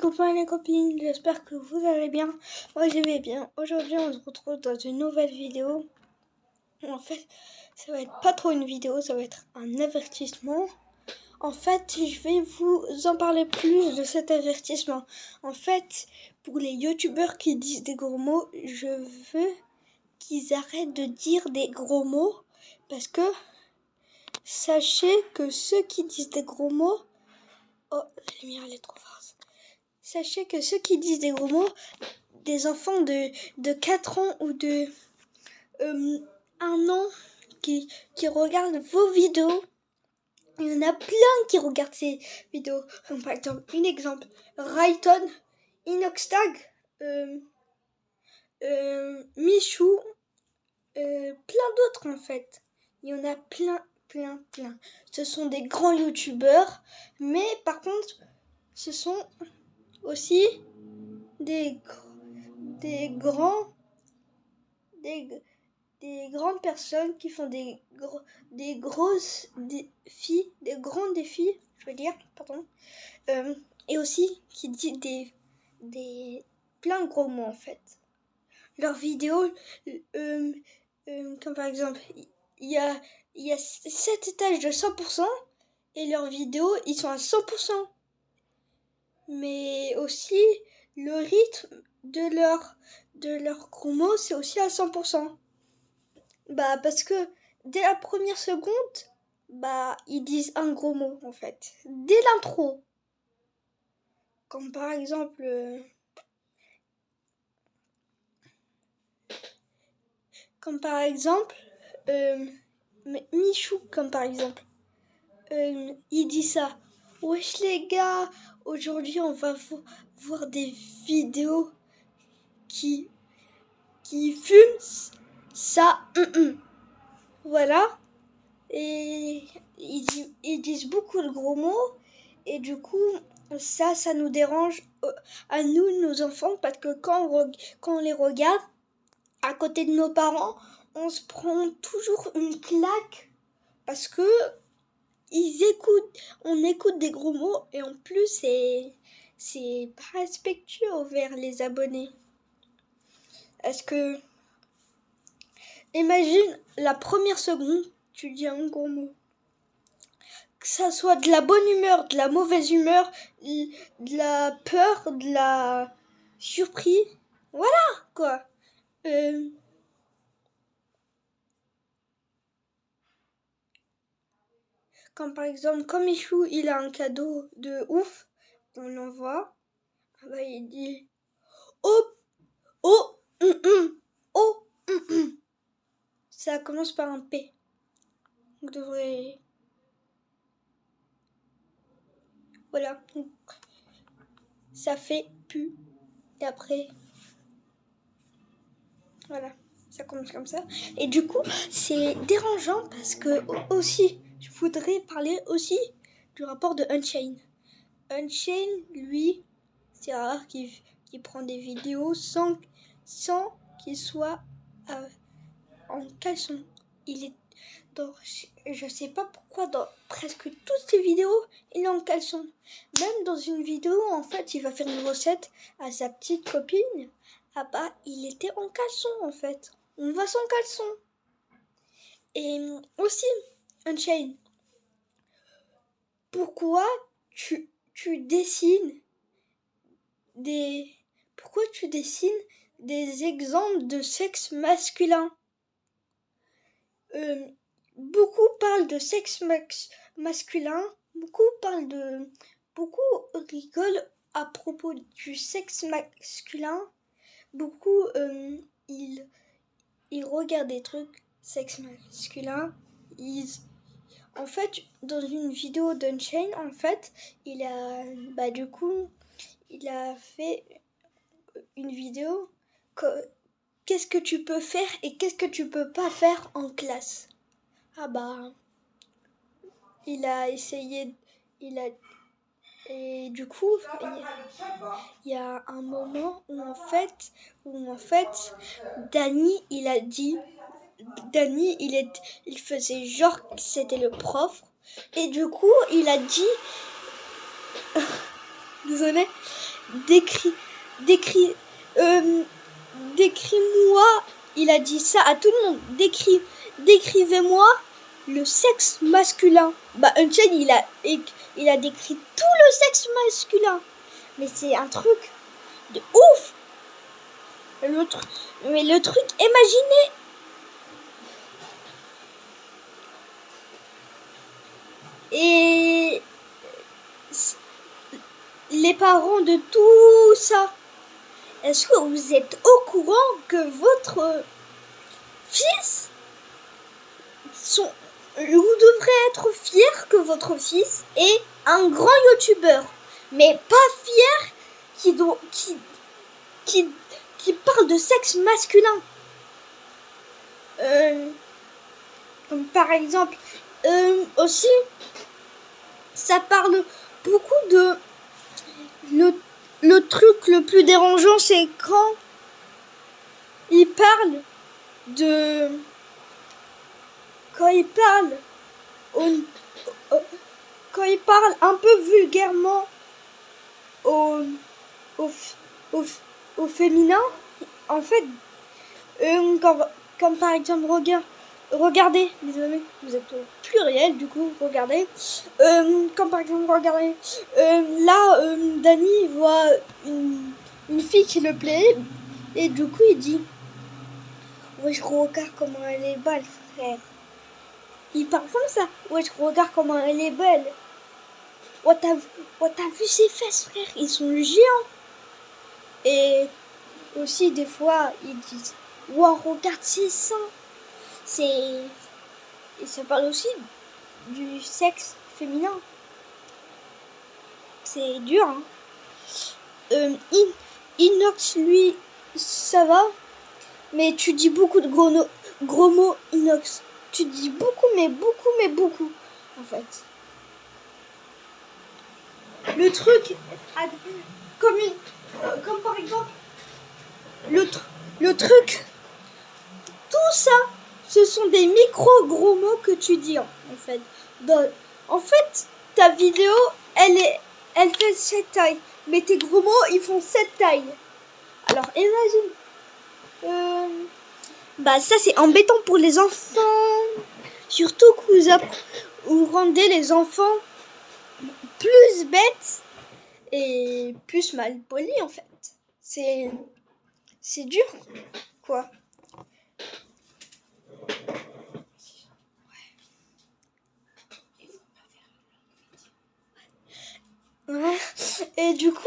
copains et les copines, j'espère que vous allez bien. Moi je vais bien. Aujourd'hui on se retrouve dans une nouvelle vidéo. En fait, ça va être pas trop une vidéo, ça va être un avertissement. En fait, je vais vous en parler plus de cet avertissement. En fait, pour les youtubeurs qui disent des gros mots, je veux qu'ils arrêtent de dire des gros mots. Parce que sachez que ceux qui disent des gros mots... Oh, la lumière elle est trop forte. Sachez que ceux qui disent des gros mots, des enfants de 4 ans ou de 1 an qui regardent vos vidéos, il y en a plein qui regardent ces vidéos. Comme par exemple, un exemple, Rayton, Inoxtag, Michou, plein d'autres en fait. Il y en a plein. Ce sont des grands youtubeurs, mais par contre, ce sont aussi des grandes personnes qui font des grands défis, je veux dire, pardon, et aussi qui disent plein de gros mots en fait. Leurs vidéos, comme par exemple, il y a 7 étages de 100% et leurs vidéos, ils sont à 100%. Mais aussi, le rythme de leurs gros mots, c'est aussi à 100%. Bah, parce que dès la première seconde, bah, ils disent un gros mot, en fait. Dès l'intro. Comme par exemple... Michou, comme par exemple. Il dit ça. Wesh les gars, aujourd'hui on va voir des vidéos qui fument ça. Voilà. Et ils disent beaucoup de gros mots. Et du coup, ça nous dérange à nous, nos enfants, parce que quand on les regarde, à côté de nos parents, on se prend toujours une claque. Parce que on écoute des gros mots et en plus c'est pas respectueux envers les abonnés. Est-ce que imagine la première seconde tu dis un gros mot, que ça soit de la bonne humeur, de la mauvaise humeur, de la peur, de la surprise, voilà quoi. Comme par exemple, comme Michou, il a un cadeau de ouf, on l'envoie, bah il dit oh, ça commence par un P. Vous devrez... Voilà. Ça fait pu. Et après... Voilà. Ça commence comme ça. Et du coup, c'est dérangeant parce que aussi, je voudrais parler aussi du rapport de Unchained. Unchained, lui, c'est rare qu'il prend des vidéos sans qu'il soit en caleçon. Il est je sais pas pourquoi dans presque toutes ses vidéos il est en caleçon. Même dans une vidéo en fait il va faire une recette à sa petite copine, ah bah il était en caleçon en fait. On voit son caleçon. Et aussi Unchained, pourquoi tu dessines des exemples de sexe masculin? Beaucoup parlent de sexe masculin, beaucoup rigolent à propos du sexe masculin, beaucoup ils regardent des trucs sexe masculin. En fait, dans une vidéo d'Unchained, en fait, il a fait une vidéo qu'est-ce que tu peux faire et qu'est-ce que tu peux pas faire en classe. Ah bah, il a essayé, et du coup, il y a un moment où en fait, Danny, il faisait genre que c'était le prof, et du coup, il a dit, désolé, décris-moi, il a dit ça à tout le monde, décrivez-moi le sexe masculin. Bah Unchained il a décrit tout le sexe masculin. Mais c'est un truc de ouf. Mais le truc, imaginez. Et les parents de tout ça, est-ce que vous êtes au courant que votre fils vous devrez être fier que votre fils est un grand youtubeur, mais pas fier qui parle de sexe masculin. Comme par exemple, aussi, ça parle beaucoup de... Le truc le plus dérangeant, c'est quand il parle de... Quand il parle un peu vulgairement au féminin, en fait, comme par exemple, regardez, désolé, vous êtes au pluriel, du coup, regardez, comme par exemple, regardez, là, Danny voit une fille qui le plaît, et du coup, il dit, ouais, je regarde comment elle est belle, frère. Il parle comme ça, ouais, je regarde comment elle est belle. Ouais, t'as vu ses fesses, frère, ils sont géants. Et aussi, des fois, ils disent, wow, regarde ses seins. Et ça parle aussi du sexe féminin. C'est dur, hein. Inox, lui, ça va. Mais tu dis beaucoup de gros mots, Inox. Tu dis beaucoup, mais beaucoup, en fait. Le truc, comme par exemple, le truc, tout ça, ce sont des micro-gros mots que tu dis, en fait. En fait, ta vidéo, elle fait cette taille. Mais tes gros mots, ils font cette taille. Alors, imagine. Bah, ça, c'est embêtant pour les enfants. Surtout que vous rendez les enfants plus bêtes et plus mal polis, en fait. C'est dur, quoi. Ouais. Et du coup,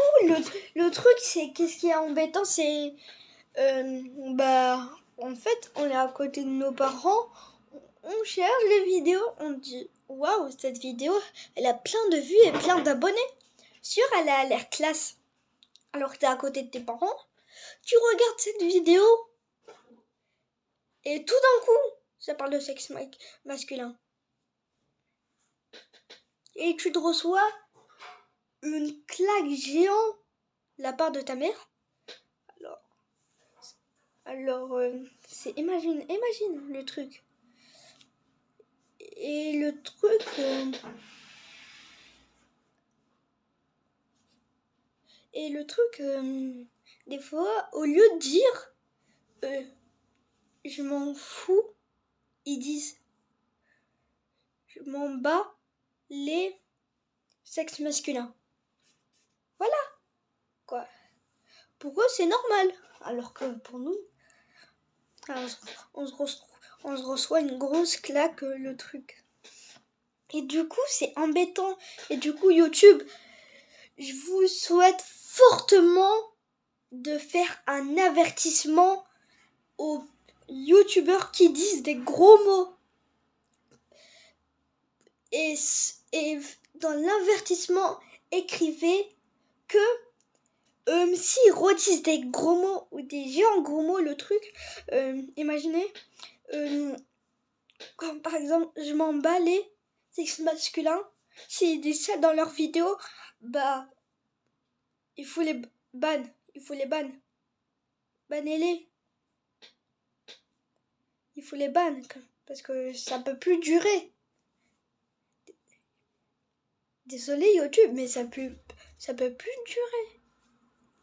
le truc, c'est qu'est-ce qui est embêtant, c'est bah en fait, on est à côté de nos parents, on cherche les vidéos, on dit waouh, cette vidéo, elle a plein de vues et plein d'abonnés. Sûr, elle a l'air classe. Alors que t'es à côté de tes parents, tu regardes cette vidéo et tout d'un coup, ça parle de sexe masculin. Et tu te reçois une claque géante de la part de ta mère. Alors c'est imagine le truc. Et le truc des fois, au lieu de dire je m'en fous, ils disent je m'en bats les sexes masculins. Voilà, quoi. Pour eux, c'est normal. Alors que pour nous, on se reçoit une grosse claque, le truc. Et du coup, c'est embêtant. Et du coup, YouTube, je vous souhaite fortement de faire un avertissement aux youtubeurs qui disent des gros mots. Et dans l'avertissement, écrivez que s'ils redisent des gros mots ou des géants gros mots, le truc, imaginez, comme par exemple, je m'en bats les sexes masculins. S'ils disent ça dans leurs vidéos, bah, il faut les ban. Bannez-les. Il faut les ban, parce que ça peut plus durer. Désolé YouTube, mais ça peut plus durer.